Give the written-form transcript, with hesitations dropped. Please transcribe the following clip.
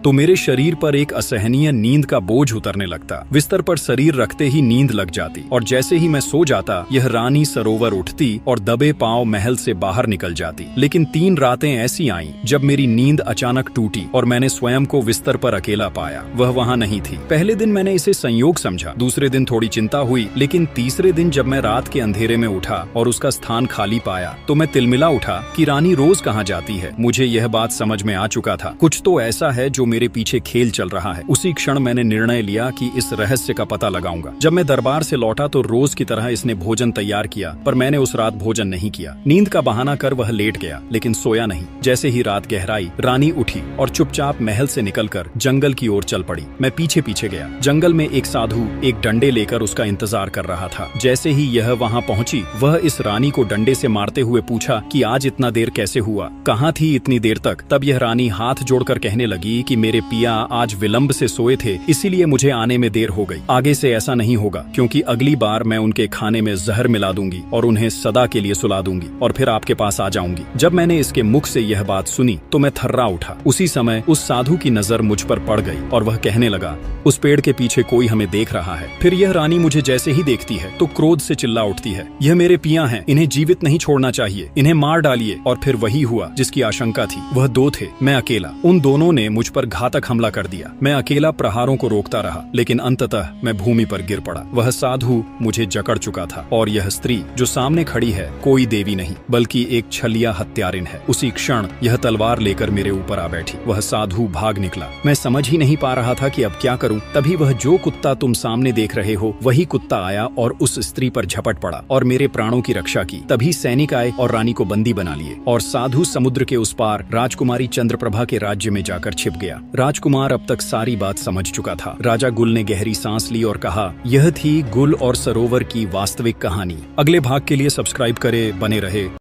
तो मेरे शरीर पर एक असहनीय नींद का बोझ उतरने लगता। बिस्तर पर शरीर रखते ही नींद लग जाती और जैसे ही मैं सो जाता यह रानी सरोवर उठती और दबे पांव महल से बाहर निकल जाती। लेकिन 3 रातें ऐसी आईं जब मेरी नींद अचानक टूटी और मैंने स्वयं को बिस्तर पर अकेला पाया। वह वहां नहीं थी। पहले दिन मैंने इसे संयोग समझा, दूसरे दिन थोड़ी चिंता हुई, लेकिन तीसरे दिन जब मैं रात के अंधेरे में उठा और उसका स्थान खाली पाया तो मैं तिलमिला उठा कि रानी रोज कहाँ जाती है। मुझे यह बात समझ में आ चुका था, कुछ तो ऐसा है जो मेरे पीछे खेल चल रहा है। उसी क्षण मैंने निर्णय लिया कि इस रहस्य का पता लगाऊंगा। जब मैं दरबार से लौटा तो रोज की तरह इसने भोजन तैयार किया, पर मैंने उस रात भोजन नहीं किया। नींद का बहाना कर वह लेट गया, लेकिन सोया नहीं। जैसे ही रात गहराई, रानी उठी और चुपचाप महल से निकलकर जंगल की ओर चल पड़ी। मैं पीछे पीछे गया। जंगल में एक साधु एक डंडे लेकर उसका इंतजार कर रहा था। जैसे ही यह वहां पहुंची, वह इस रानी को डंडे से मारते हुए पूछा कि आज इतना देर कैसे हुआ, कहाँ थी इतनी देर तक। तब यह रानी हाथ जोड़कर कहने लगी कि मेरे पिया आज विलंब से सोए थे, इसीलिए मुझे आने में देर हो गई। आगे से ऐसा नहीं होगा, क्योंकि अगली बार मैं उनके खाने में जहर मिला दूंगी और उन्हें सदा के लिए सुला दूंगी और फिर आपके पास आ जाऊंगी। जब मैंने इसके मुख से यह बात सुनी तो मैं थर्रा उठा। उसी समय उस साधु की नजर मुझ पर पड़ गई और वह कहने लगा, उस पेड़ के पीछे कोई हमें देख रहा है। फिर यह रानी मुझे जैसे ही देखती है तो क्रोध से चिल्ला उठती है, यह मेरे पिया हैं, इन्हें जीवित नहीं छोड़ना चाहिए, इन्हें मार डालिए। और फिर वही हुआ जिसकी आशंका थी। वह 2 थे, मैं अकेला। उन दोनों ने मुझ पर घातक हमला कर दिया। मैं अकेला प्रहारों को रोकता रहा, लेकिन अंततः मैं भूमि पर गिर पड़ा। वह साधु मुझे जकड़ चुका था और यह स्त्री जो सामने खड़ी है कोई देवी नहीं बल्कि एक छलिया हत्यारिन है। उसी क्षण यह तलवार लेकर मेरे ऊपर आ बैठी। वह साधु भाग निकला। मैं समझ ही नहीं पा रहा था कि अब क्या करूं। तभी वह जो कुत्ता तुम सामने देख रहे हो वही कुत्ता आया और उस स्त्री पर झपट पड़ा और मेरे प्राणों की रक्षा की। तभी सैनिक आए और रानी को बंदी बना लिए और साधु समुद्र के उस पार राजकुमारी चंद्रप्रभा के राज्य में जाकर छिप गया। राजकुमार अब तक सारी बात समझ चुका था। राजा गुल ने गहरी सांस ली और कहा, यह थी गुल और सरोवर की वास्तविक कहानी। अगले भाग के लिए सब्सक्राइब करें, बने रहे।